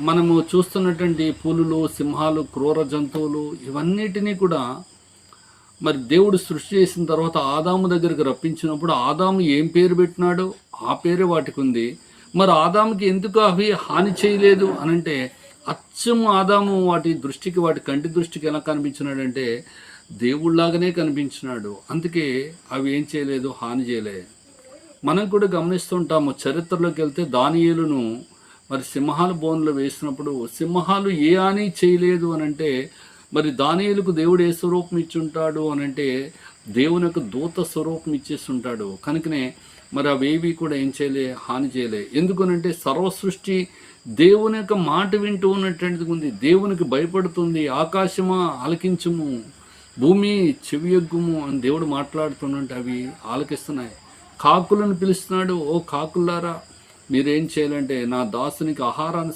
మనము చూస్తున్నటువంటి పులులు, సింహాలు, క్రూర జంతువులు ఇవన్నిటినీ కూడా మరి దేవుడు సృష్టి చేసిన తర్వాత ఆదాము దగ్గరికి రప్పించినప్పుడు ఆదాము ఏం పేరు పెట్టినాడో ఆ పేరే వాటికి ఉంది. మరి ఆదాముకి ఎందుకు అవి హాని చేయలేదు అనంటే, అచ్చం ఆదాము వాటి కంటి దృష్టికి ఎలా కనిపించినాడంటే దేవుళ్లాగానే కనిపించినాడు. అందుకే అవి ఏం చేయలేదు, హాని చేయలే. మనం కూడా గమనిస్తుంటాము, చరిత్రలోకి వెళ్తే దానియేలును మరి సింహాల బోన్లో వేసినప్పుడు సింహాలు ఏ హాని చేయలేదు అనంటే, మరి దానియేలుకు దేవుడు ఏ స్వరూపం ఇచ్చుంటాడు అనంటే దేవుని యొక్క దూత స్వరూపం ఇచ్చేస్తుంటాడు. కనుకనే మరి అవేవి కూడా ఏం చేయలే, హాని చేయలే. ఎందుకనంటే సర్వ సృష్టి దేవుని యొక్క మాట వింటూ ఉన్నటువంటిది ఉంది, దేవునికి భయపడుతుంది. ఆకాశమా ఆలకించుము, భూమి చెవియొగ్గుము అని దేవుడు మాట్లాడుతున్నట్టు అవి ఆలకిస్తున్నాయి. కాకులను పిలుస్తున్నాడు, ఓ కాకులారా మీరేం చేయాలంటే నా దాసునికి ఆహారాన్ని